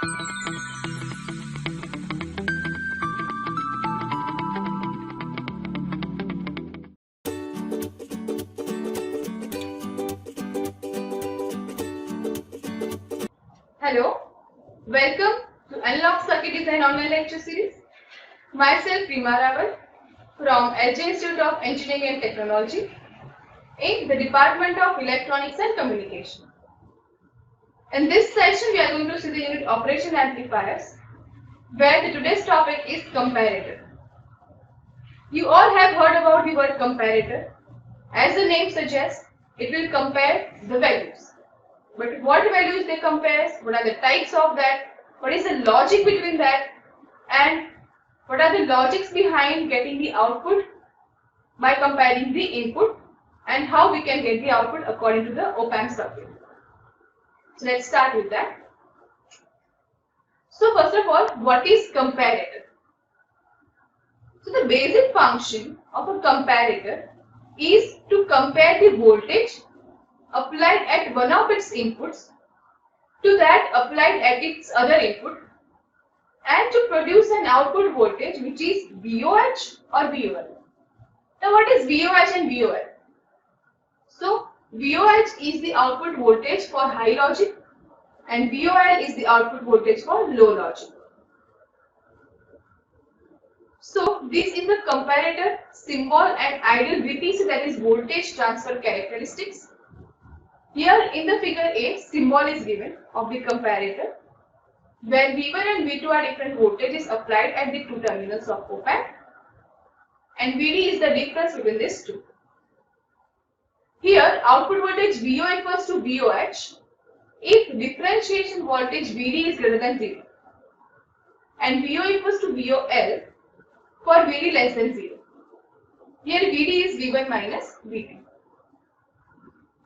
Hello, welcome to Unlock Circuit Design online lecture series. Myself Rima Rawal from LJ Institute of Engineering and Technology in the Department of Electronics and Communication. In this session, we are going to see the unit operation amplifiers, where the today's topic is comparator. You all have heard about the word comparator. As the name suggests, it will compare the values. But what values they compare, what are the types of that, what is the logic between that, and what are the logics behind getting the output by comparing the input, and how we can get the output according to the op-amp circuit. So let's start with that. So first of all, what is comparator? So the basic function of a comparator is to compare the voltage applied at one of its inputs to that applied at its other input, and to produce an output voltage which is VOH or VOL. Now what is VOH and VOL? So VOH is the output voltage for high logic and VOL is the output voltage for low logic. So this is the comparator symbol and ideal VTC, that is voltage transfer characteristics. Here in the figure A, symbol is given of the comparator, where V1 and V2 are different voltages applied at the two terminals of op-amp, and Vd is the difference between these two. Here output voltage VO equals to VOH if differentiation voltage Vd is greater than 0, and VO equals to VOL for Vd less than 0. Here Vd is V1 minus V2.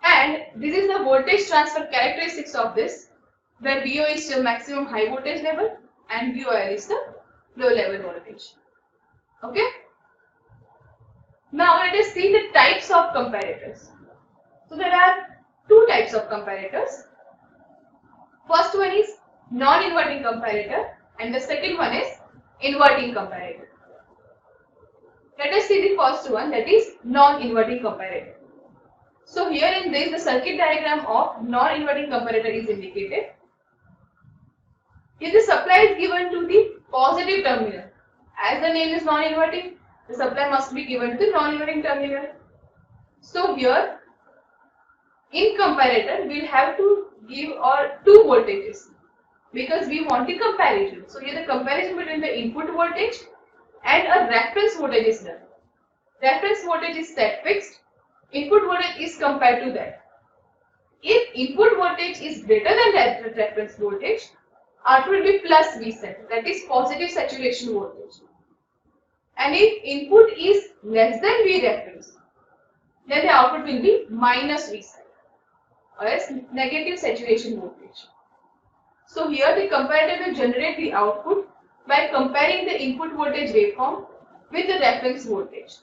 And this is the voltage transfer characteristics of this, where VO is still maximum high voltage level and VOL is the low level voltage. Okay. Now let us see the types of comparators. So there are two types of comparators. First one is non-inverting comparator and the second one is inverting comparator. Let us see the first one, that is non-inverting comparator. So here in this, the circuit diagram of non-inverting comparator is indicated. If the supply is given to the positive terminal, as the name is non-inverting, the supply must be given to the non-inverting terminal. So here, in comparator, we'll have to give our two voltages because we want the comparison. So here the comparison between the input voltage and a reference voltage is done. Reference voltage is set fixed. Input voltage is compared to that. If input voltage is greater than that reference voltage, output will be plus V set, that is positive saturation voltage. And if input is less than V reference, then the output will be minus V set, or as negative saturation voltage. So here the comparator will generate the output by comparing the input voltage waveform with the reference voltage.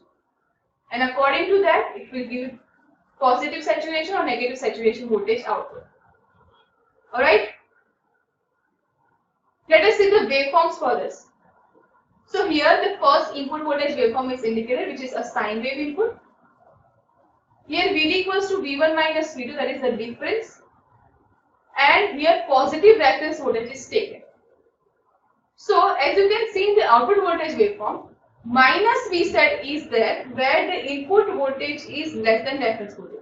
And according to that, it will give positive saturation or negative saturation voltage output. Alright? Let us see the waveforms for this. So here the first input voltage waveform is indicated, which is a sine wave input. Here Vd equals to V1 minus V2, that is the difference. And here positive reference voltage is taken. So as you can see in the output voltage waveform, minus V set is there where the input voltage is less than reference voltage.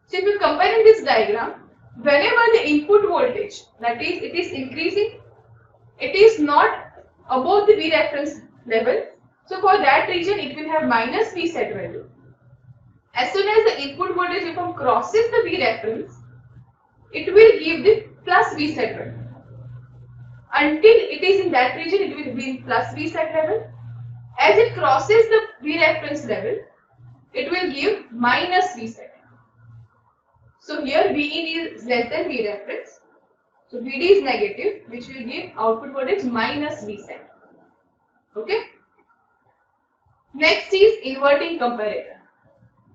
So if you compare in this diagram, whenever the input voltage, that is it is increasing, it is not above the V reference level. So for that region it will have minus V set value. As soon as the input voltage waveform crosses the V reference, it will give the plus V set value. Until it is in that region, it will be in plus V set level. As it crosses the V reference level, it will give minus V set. So here Vin is less than V reference. So Vd is negative, which will give output voltage minus V set. Okay. Next is inverting comparator.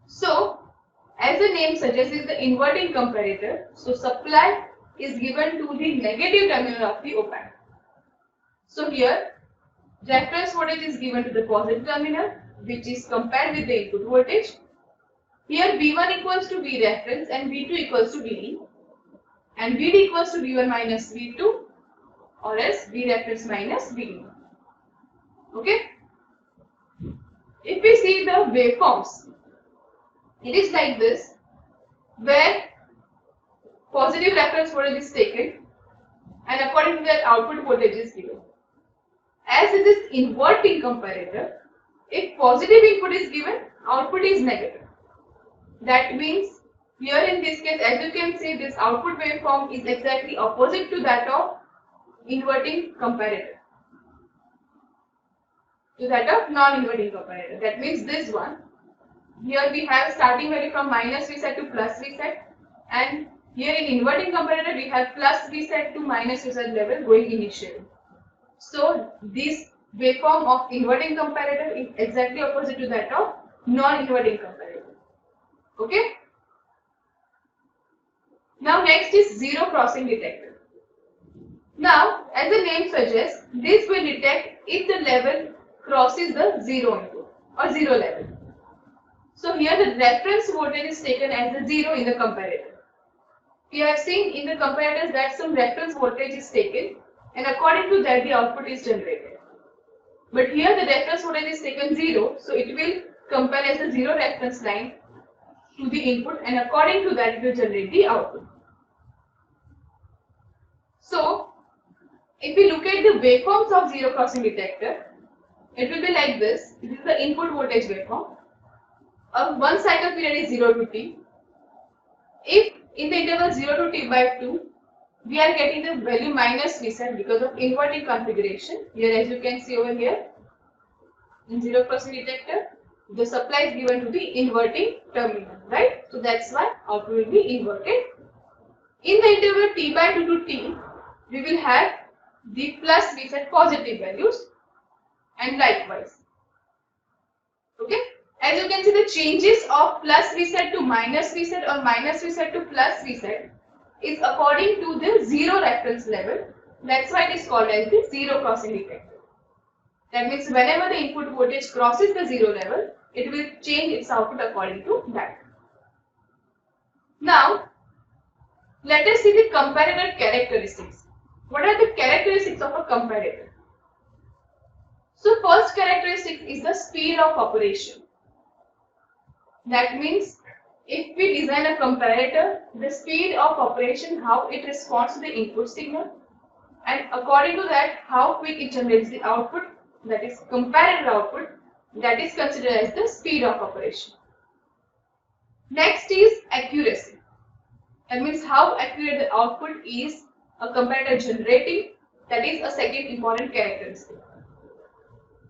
So as the name suggests, is the inverting comparator. So supply is given to the negative terminal of the op-amp. So here reference voltage is given to the positive terminal, which is compared with the input voltage. Here V1 equals to V reference and V2 equals to VD, and VD equals to V1 minus V2 or else V reference minus VD. Okay. If we see the waveforms, it is like this, where positive reference voltage is taken and according to that output voltage is given. As it is inverting comparator, if positive input is given, output is negative. That means here in this case, as you can see, this output waveform is exactly opposite to that of inverting comparator, to that of non-inverting comparator. That means this one. Here we have starting value from minus Vset to plus Vset, and here in inverting comparator we have plus Vset to minus Vset level going initially. So this waveform of inverting comparator is exactly opposite to that of non-inverting comparator. Okay. Now next is zero crossing detector. Now as the name suggests, this will detect if the level crosses the zero input or zero level. So here the reference voltage is taken as the zero in the comparator. We have seen in the comparators that some reference voltage is taken and according to that the output is generated. But here the reference voltage is taken 0, so it will compare as the zero reference line to the input and according to that it will generate the output. So if we look at the waveforms of zero crossing detector, it will be like this. This is the input voltage waveform. One cycle period is 0 to t. If in the interval 0 to t by 2, we are getting the value minus Vset because of inverting configuration. Here as you can see over here, in zero crossing detector, the supply is given to the inverting terminal, right? So that's why output will be inverted. In the interval t by 2 to t, we will have the plus Vset positive values and likewise. Okay. As you can see, the changes of plus Vset to minus Vset or minus Vset to plus Vset is according to the zero reference level. That's why it is called as the zero crossing detector. That means whenever the input voltage crosses the zero level, it will change its output according to that. Now, let us see the comparator characteristics. What are the characteristics of a comparator? So, first characteristic is the speed of operation. That means if we design a comparator, the speed of operation, how it responds to the input signal, and according to that, how quick it generates the output, that is comparator output, that is considered as the speed of operation. Next is accuracy. That means how accurate the output is a comparator generating, that is a second important characteristic.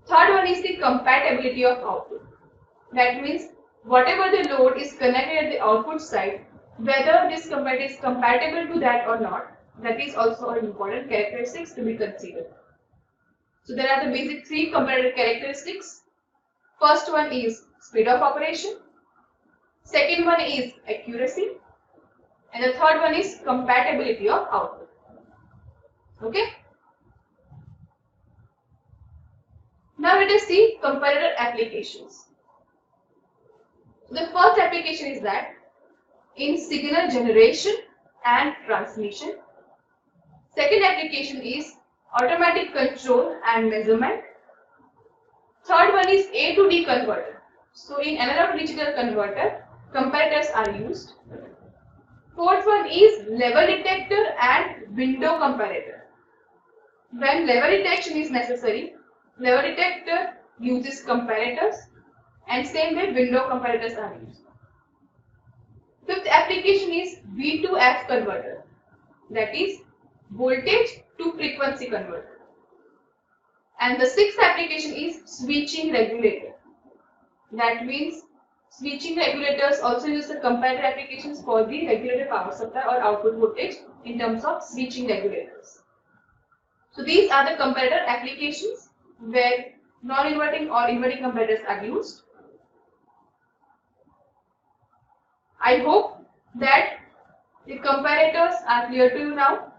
Third one is the compatibility of output. That means whatever the load is connected at the output side, whether this comparator is compatible to that or not, that is also an important characteristics to be considered. So there are the basic three comparator characteristics. First one is speed of operation, second one is accuracy, and the third one is compatibility of output. Okay. Now let us see comparator applications. The first application is that in signal generation and transmission. Second application is automatic control and measurement. Third one is A to D converter. So in analog to digital converter, comparators are used. Fourth one is level detector and window comparator. When level detection is necessary, level detector uses comparators and same way window comparators are used. Fifth application is V2F converter, that is voltage to frequency converter. And the sixth application is switching regulator. That means switching regulators also use the comparator applications for the regulated power supply or output voltage in terms of switching regulators. So these are the comparator applications where non-inverting or inverting comparators are used. I hope that the comparators are clear to you now.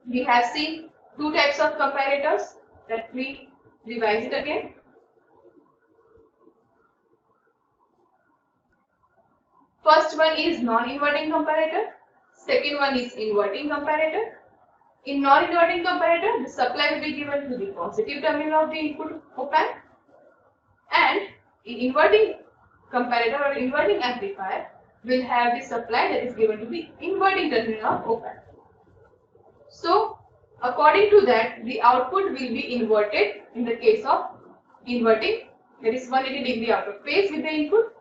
We have seen two types of comparators. Let me revise it again. First one is non-inverting comparator. Second one is inverting comparator. In non-inverting comparator, the supply will be given to the positive terminal of the input op-amp, and in inverting comparator or inverting amplifier will have the supply that is given to the inverting terminal of op-amp. So, according to that, the output will be inverted in the case of inverting, that is 180 degree out of phase with the input,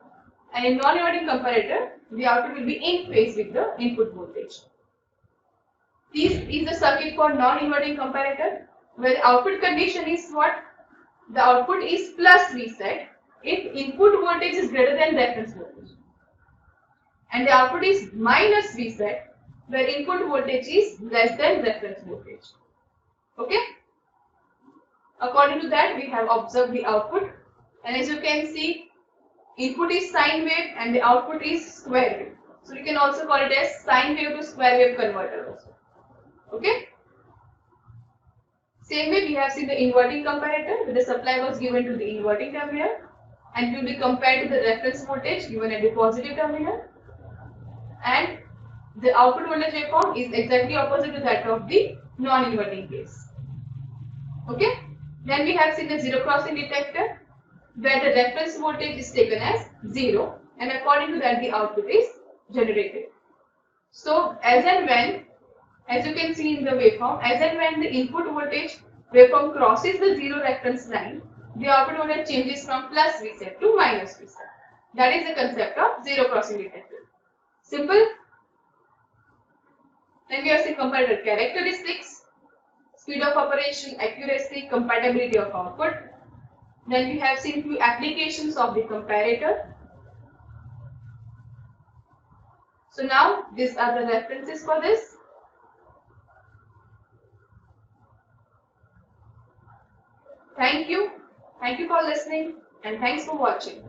and in non-inverting comparator, the output will be in phase with the input voltage. This is the circuit for non-inverting comparator, where the output condition is what? The output is plus Vset if input voltage is greater than reference voltage, and the output is minus Vset where input voltage is less than reference voltage. Okay? According to that, we have observed the output, and as you can see, input is sine wave and the output is square wave. So you can also call it as sine wave to square wave converter also. Okay? Same way we have seen the inverting comparator, where the supply was given to the inverting terminal and will be compared to the reference voltage given at the positive terminal, and the output voltage waveform is exactly opposite to that of the non-inverting case. Okay? Then we have seen the zero crossing detector, where the reference voltage is taken as 0, and according to that the output is generated. So as and when, as you can see in the waveform, as and when the input voltage waveform crosses the 0 reference line, the output voltage changes from plus Vset to minus Vset. That is the concept of zero crossing detector. Simple. Then we have seen comparator characteristics, speed of operation, accuracy, compatibility of output. Then we have seen few applications of the comparator. So now these are the references for this. Thank you. Thank you for listening, and thanks for watching.